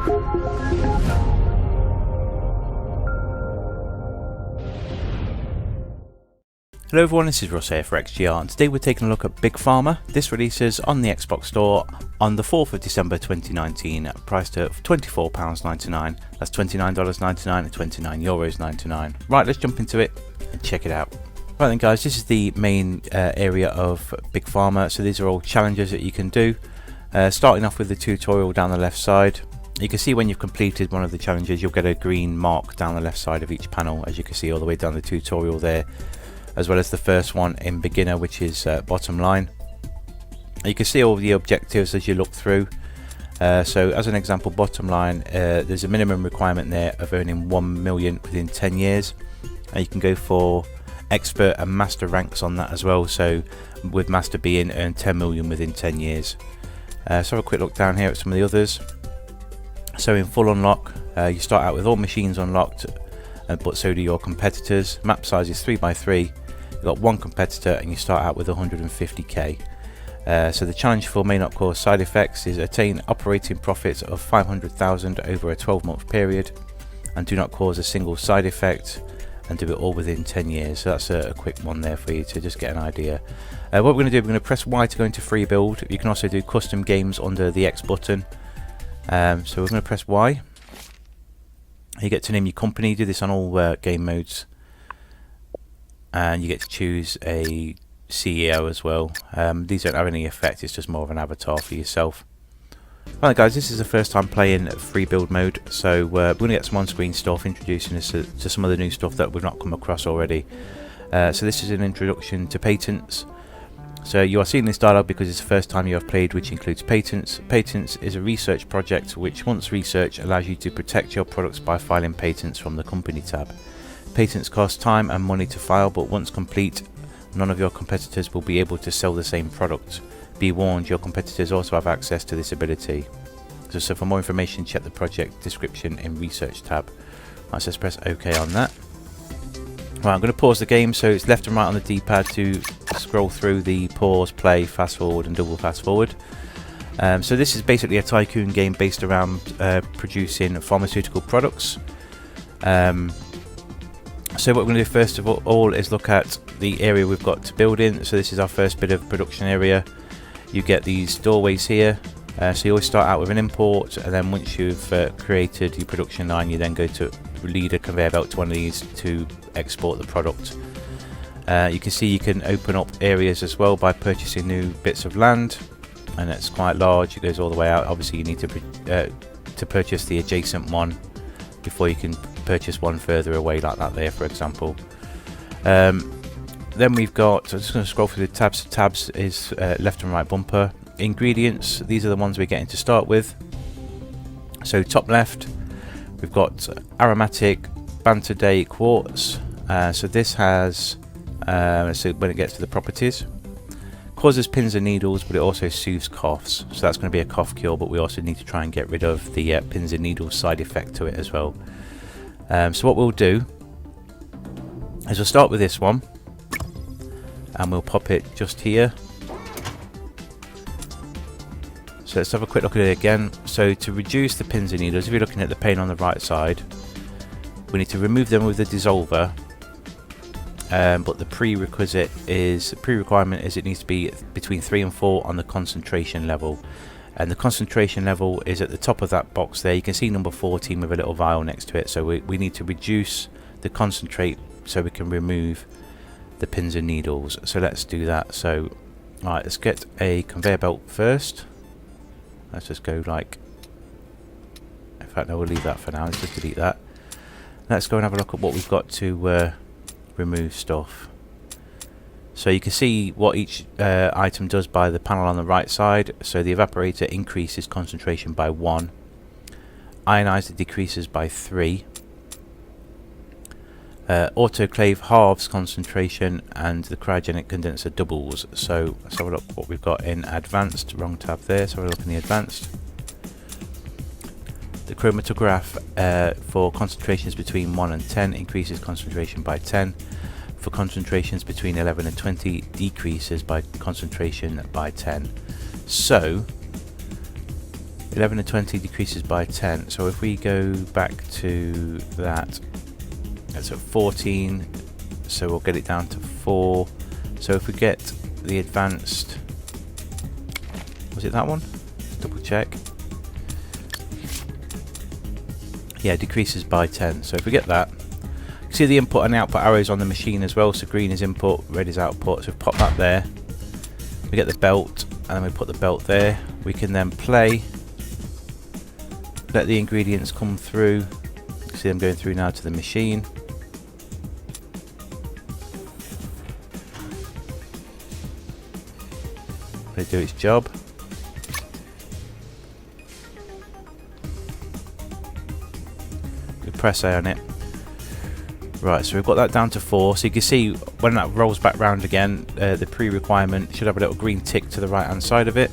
Hello everyone, this is Russ here for XGR, and today we're taking a look at Big Pharma. This releases on the Xbox Store on the 4th of December 2019, priced at £24.99. That's $29.99 and €29.99. Right, let's jump into it and check it out. Right then guys, this is the main area of Big Pharma. So these are all challenges that you can do. Starting off with the tutorial down the left side. You can see when you've completed one of the challenges, you'll get a green mark down the left side of each panel, as you can see all the way down the tutorial there, as well as the first one in beginner, which is bottom line. You can see all the objectives as you look through. So as an example, bottom line, there's a minimum requirement there of earning 1 million within 10 years, and you can go for expert and master ranks on that as well. So with master being earn 10 million within 10 years. So have a quick look down here at some of the others. So in full unlock, you start out with all machines unlocked, but so do your competitors. Map size is 3x3. You've got one competitor and you start out with 150k. So the challenge for may not cause side effects is attain operating profits of 500,000 over a 12-month period, and do not cause a single side effect, and do it all within 10 years. So that's a quick one there for you to just get an idea. What we're going to do, we're going to press Y to go into free build. You can also do custom games under the X button. So we're going to press Y. You get to name your company. Do this on all game modes, and you get to choose a CEO as well. These don't have any effect, it's just more of an avatar for yourself. Right guys, this is the first time playing free build mode, so we're going to get some on-screen stuff introducing us to some of the new stuff that we've not come across already. So this is an introduction to patents. So you are seeing this dialogue because it's the first time you have played, which includes patents. Patents is a research project which, once researched, allows you to protect your products by filing patents from the company tab. Patents cost time and money to file, but once complete, none of your competitors will be able to sell the same product. Be warned, your competitors also have access to this ability. So for more information, check the project description in research tab. Right, so let's press OK on that. Right, I'm going to pause the game, so it's left and right on the D-pad to scroll through the pause, play, fast forward and double fast forward. So this is basically a tycoon game based around producing pharmaceutical products. So what we're going to do first of all is look at the area we've got to build in. So this is our first bit of production area. You get these doorways here. So you always start out with an import, and then once you've created your production line, you then go to lead a conveyor belt to one of these to export the product. You can see you can open up areas as well by purchasing new bits of land, and it's quite large. It goes all the way out. Obviously you need to purchase the adjacent one before you can purchase one further away, like that there, for example. Then we've got, I'm just going to scroll through the tabs. Tabs is left and right bumper. Ingredients, these are the ones we're getting to start with. So top left, we've got aromatic Banter quartz. So this has, so when it gets to the properties, causes pins and needles, but it also soothes coughs. So that's going to be a cough cure, but we also need to try and get rid of the pins and needles side effect to it as well. So what we'll do is we'll start with this one, and we'll pop it just here. So let's have a quick look at it again. So to reduce the pins and needles, if you're looking at the pane on the right side, we need to remove them with the dissolver. But the prerequirement is it needs to be between 3 and 4 on the concentration level. And the concentration level is at the top of that box there. You can see number 14 with a little vial next to it. So we need to reduce the concentrate so we can remove the pins and needles. So let's do that. So alright, let's get a conveyor belt first. Let's just go like, in fact no, we'll leave that for now. Let's just delete that. Let's go and have a look at what we've got to remove stuff. So you can see what each item does by the panel on the right side. So the evaporator increases concentration by 1. Ionizer decreases by 3. Autoclave halves concentration, and the cryogenic condenser doubles. So let's have a look what we've got in advanced. Wrong tab there, so we'll look in the advanced. The chromatograph for concentrations between 1 and 10 increases concentration by 10. For concentrations between 11 and 20 decreases by concentration by 10. So 11 and 20 decreases by 10. So if we go back to that, that's at 14. So we'll get it down to 4. So if we get the advanced, was it that one? Double check. Yeah, decreases by 10. So if we get that, you can see the input and the output arrows on the machine as well. So green is input, red is output. So we pop that there. We get the belt, and then we put the belt there. We can then play, let the ingredients come through. You can see them going through now to the machine. Let it do its job. We press A on it. Right, so we've got that down to 4. So you can see when that rolls back round again, the pre-requirement should have a little green tick to the right hand side of it.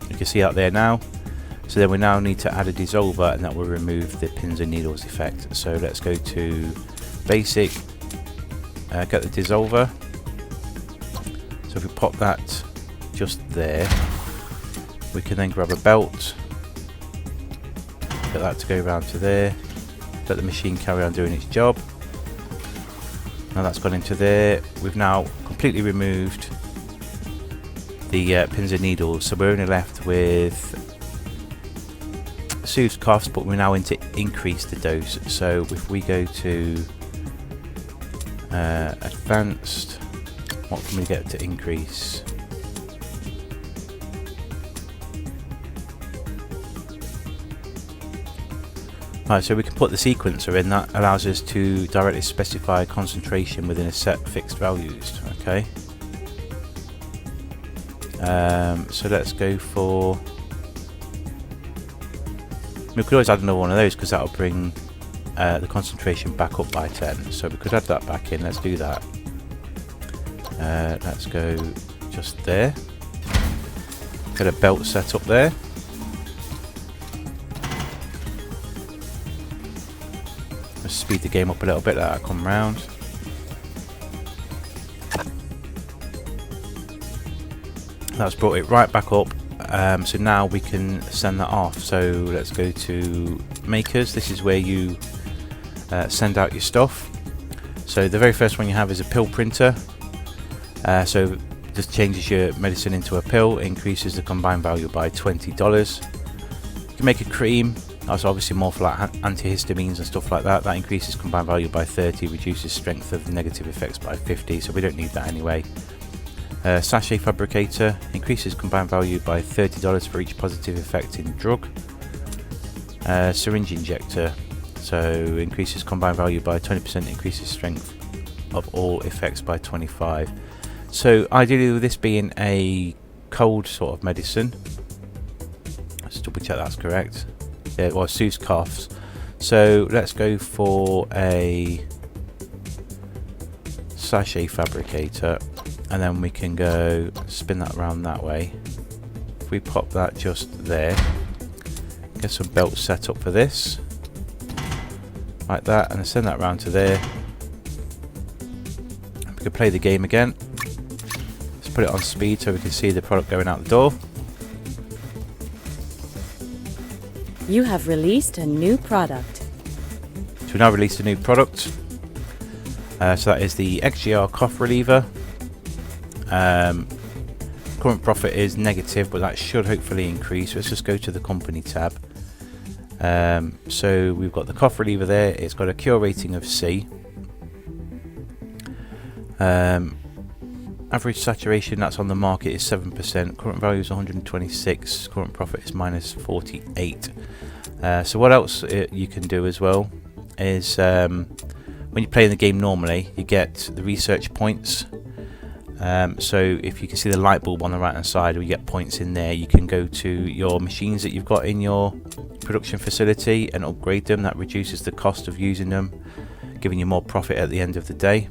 You can see out there now. So then we now need to add a dissolver, and that will remove the pins and needles effect. So let's go to basic, get the dissolver. So if we pop that just there, we can then grab a belt, get that to go round to there. Let the machine carry on doing its job. Now that's gone into there. We've now completely removed the pins and needles, so we're only left with soothes coughs, but we're now into increase the dose. So if we go to advanced, what can we get to increase? Right, so we can put the sequencer in. That allows us to directly specify concentration within a set fixed values. Okay. So let's go for. We could always add another one of those because that'll bring the concentration back up by 10. So we could add that back in. Let's do that. Let's go just there. Get a belt set up there. Let's speed the game up a little bit, let that come round. That's brought it right back up. So now we can send that off. So let's go to makers. This is where you send out your stuff. So the very first one you have is a pill printer. So just changes your medicine into a pill, increases the combined value by $20. You can make a cream. That's obviously more for like antihistamines and stuff like that. That increases combined value by 30, reduces strength of the negative effects by 50, so we don't need that anyway. Sachet Fabricator increases combined value by $30 for each positive effect in drug. Syringe injector, so increases combined value by 20%, increases strength of all effects by 25. So ideally with this being a cold sort of medicine, let's double check that's correct. Yeah, well, soothes coughs. So let's go for a Sachet Fabricator, and then we can go spin that around that way. If we pop that just there, get some belts set up for this, like that, and then send that around to there. We can play the game again. Let's put it on speed so we can see the product going out the door. You have released a new product. So we now released a new product. So that is the XGR cough reliever. Current profit is negative, but that should hopefully increase. Let's just go to the company tab. So we've got the cough reliever there. It's got a cure rating of C. Average saturation that's on the market is 7%. Current value is 126. Current profit is minus 48. So what else you can do as well is when you're playing the game normally, you get the research points. So if you can see the light bulb on the right hand side, where you get points in there, you can go to your machines that you've got in your production facility and upgrade them. That reduces the cost of using them, giving you more profit at the end of the day.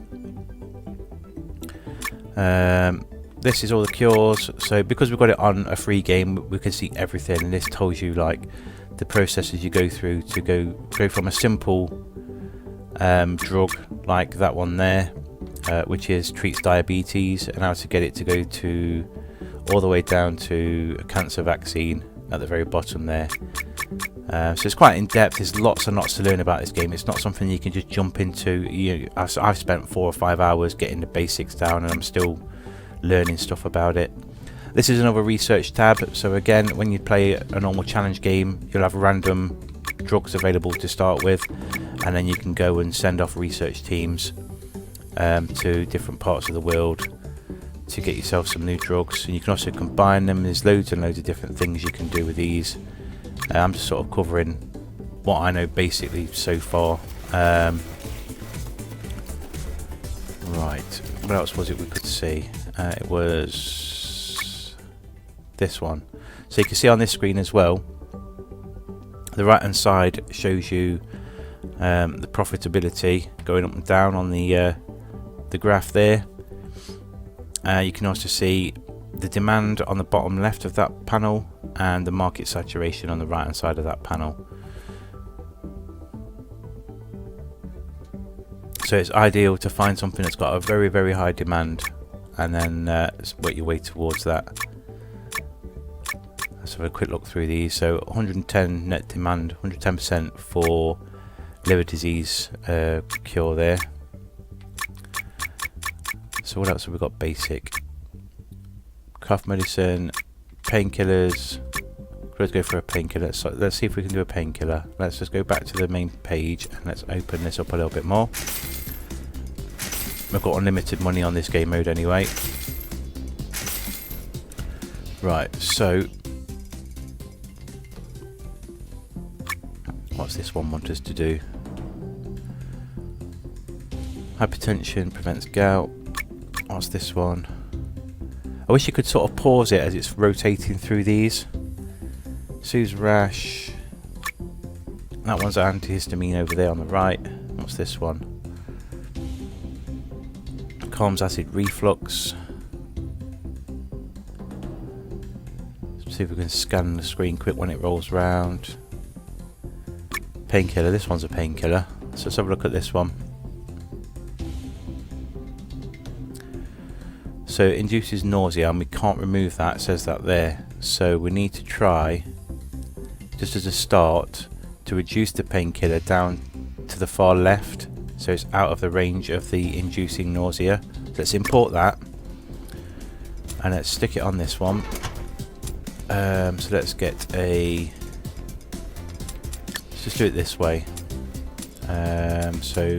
This is all the cures. So because we've got it on a free game, we can see everything, and this tells you like the processes you go through to go from a simple drug like that one there, which treats diabetes, and how to get it to go to all the way down to a cancer vaccine, at the very bottom there. So it's quite in depth. There's lots and lots to learn about this game. It's not something you can just jump into. I've spent 4 or 5 hours getting the basics down, and I'm still learning stuff about it. This is another research tab. So again, when you play a normal challenge game, you'll have random drugs available to start with, and then you can go and send off research teams to different parts of the world to get yourself some new drugs. And you can also combine them. There's loads and loads of different things you can do with these. I'm just sort of covering what I know basically so far. Right, what else was it we could see? It was this one. So you can see on this screen as well, the right hand side shows you the profitability going up and down on the graph there. You can also see the demand on the bottom left of that panel and the market saturation on the right hand side of that panel. So it's ideal to find something that's got a very, very high demand and then work your way towards that. Let's have a quick look through these. So 110 net demand, 110% for liver disease cure there. So what else have we got? Basic cough medicine, painkillers. Let's go for a painkiller. So let's see if we can do a painkiller. Let's just go back to the main page and let's open this up a little bit more. We've got unlimited money on this game mode anyway. Right, so what's this one want us to do? Hypertension prevents gout. What's this one? I wish you could sort of pause it as it's rotating through these. Soothes rash. That one's antihistamine over there on the right. What's this one? Calms acid reflux. Let's see if we can scan the screen quick when it rolls round. Painkiller. This one's a painkiller. So let's have a look at this one. So it induces nausea, and we can't remove that. It says that there. So we need to try, just as a start, to reduce the painkiller down to the far left, so it's out of the range of the inducing nausea. So let's import that, and let's stick it on this one. So let's get a. Let's just do it this way. So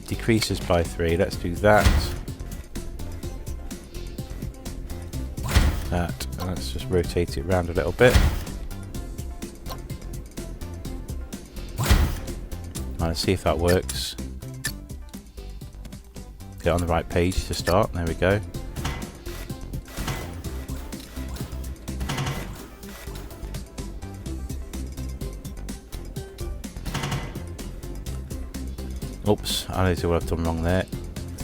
decreases by 3. Let's do that. That, and let's just rotate it around a little bit. Let's see if that works. Get on the right page to start. There we go. Oops, I know what I've done wrong there.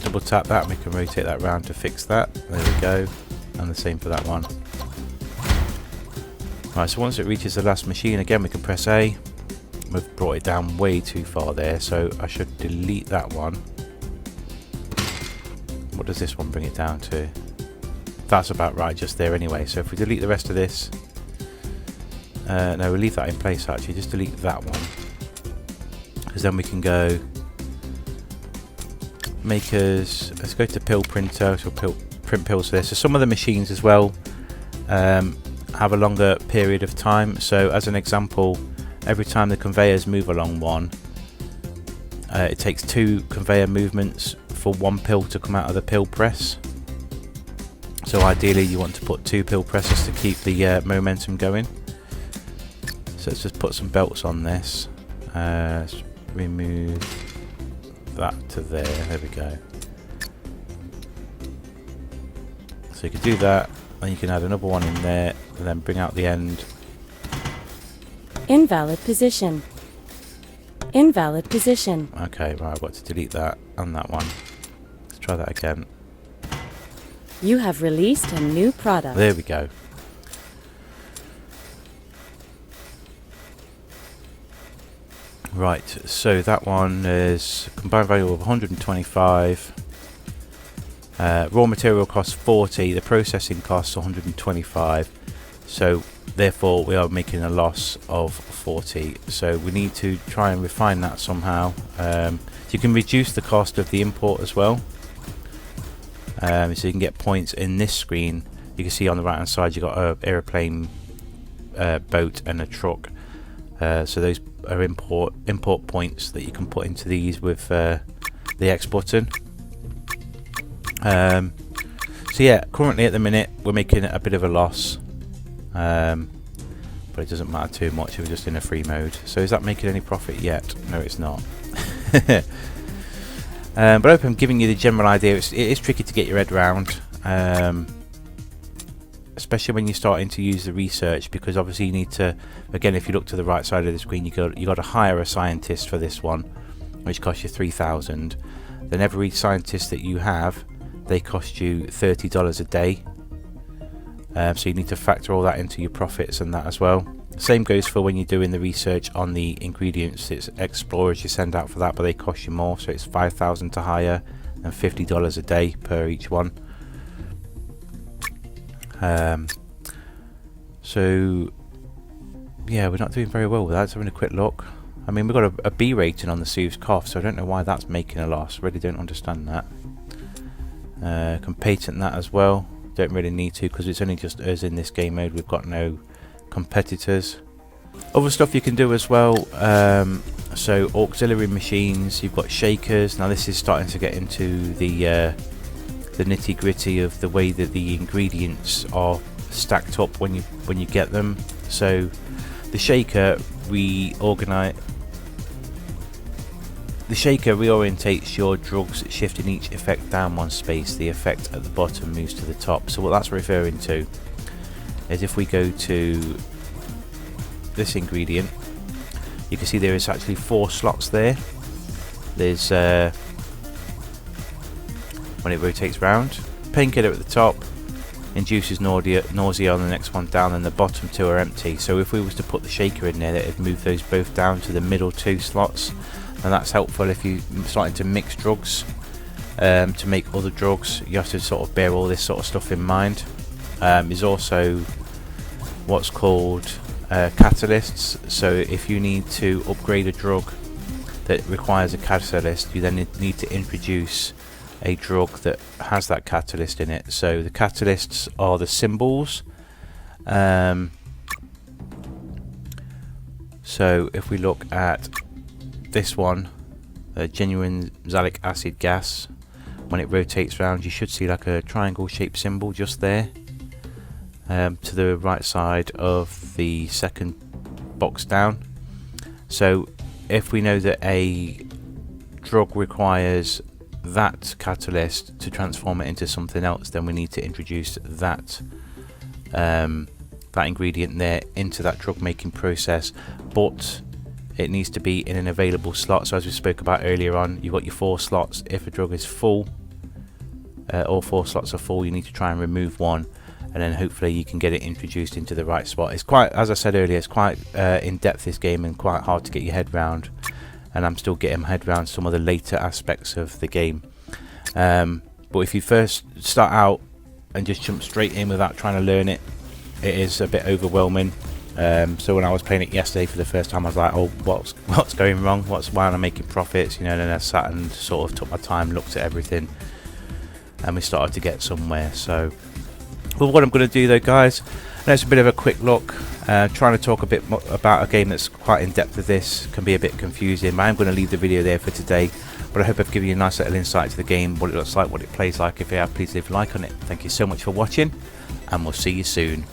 Double tap that and we can rotate that round to fix that. There we go. And the same for that one. Right, so once it reaches the last machine, again we can press A. We've brought it down way too far there, so I should delete that one. What does this one bring it down to? That's about right, just there anyway. So if we delete the rest of this, no, we'll leave that in place actually, just delete that one. Because then we can go makers, let's go to pill printer, so print pills for this. So some of the machines as well have a longer period of time. So as an example, every time the conveyors move along one, it takes 2 conveyor movements for 1 pill to come out of the pill press. So ideally you want to put 2 pill presses to keep the momentum going. So let's just put some belts on this. Let's remove that to there. There we go. So you can do that, and you can add another one in there, and then bring out the end. Invalid position. Invalid position. Okay, right, I've got to delete that and that one. Let's try that again. You have released a new product. There we go. Right, so that one is combined value of 125. Raw material costs 40, the processing costs 125. So therefore we are making a loss of 40. So we need to try and refine that somehow. So you can reduce the cost of the import as well. So you can get points in this screen. You can see on the right hand side you've got an aeroplane, boat and a truck. So those are import points that you can put into these with the X button. So yeah, currently at the minute we're making a bit of a loss, but it doesn't matter too much. We're just in a free mode. So is that making any profit yet? No, it's not. But I hope I'm giving you the general idea. It is tricky to get your head around, especially when you're starting to use the research, because obviously you need to, again, if you look to the right side of the screen, you got to hire a scientist for this one, which costs you 3,000. Then every scientist that you have, they cost you $30 a day. So you need to factor all that into your profits and that as well. Same goes for when you're doing the research on the ingredients. It's explorers you send out for that, but they cost you more. So it's 5,000 to hire and $50 a day per each one. So yeah, we're not doing very well with that. Let's have a quick look. I mean, we've got a B rating on the Soothes Cough, so I don't know why that's making a loss. Really don't understand that. Can patent that as well. Don't really need to, because it's only just us in this game mode. We've got no competitors. Other stuff you can do as well. So auxiliary machines. You've got shakers. Now this is starting to get into the nitty gritty of the way that the ingredients are stacked up when you get them. So the shaker reorientates your drugs, shifting each effect down one space. The effect at the bottom moves to the top. So what that's referring to is if we go to this ingredient, you can see there is actually 4 slots there. There's when it rotates round, painkiller at the top, induces nausea on the next one down, and the bottom 2 are empty. So if we was to put the shaker in there, that would move those both down to the middle 2 slots. And that's helpful if you're starting to mix drugs to make other drugs. You have to sort of bear all this sort of stuff in mind. There's also what's called catalysts. So if you need to upgrade a drug that requires a catalyst, you then need to introduce a drug that has that catalyst in it. So the catalysts are the symbols. So if we look at this one, genuine xalic acid gas, when it rotates around you should see like a triangle shaped symbol just there, to the right side of the second box down. So if we know that a drug requires that catalyst to transform it into something else, then we need to introduce that that ingredient there into that drug making process, but it needs to be in an available slot. So as we spoke about earlier on, you've got your 4 slots. If a drug is full, all 4 slots are full, you need to try and remove one, and then hopefully you can get it introduced into the right spot. It's quite, as I said earlier, it's quite in depth, this game, and quite hard to get your head round, and I'm still getting my head around some of the later aspects of the game. But if you first start out and just jump straight in without trying to learn it, it is a bit overwhelming. So when I was playing it yesterday for the first time, I was like, oh, what's going wrong? Why am I making profits? You know, and then I sat and sort of took my time, looked at everything, and we started to get somewhere. So, well, what I'm going to do though, guys, it's a bit of a quick look, trying to talk a bit about a game that's quite in depth of this, can be a bit confusing, but I'm going to leave the video there for today. But I hope I've given you a nice little insight to the game, what it looks like, what it plays like. If you have, please leave a like on it. Thank you so much for watching, and we'll see you soon.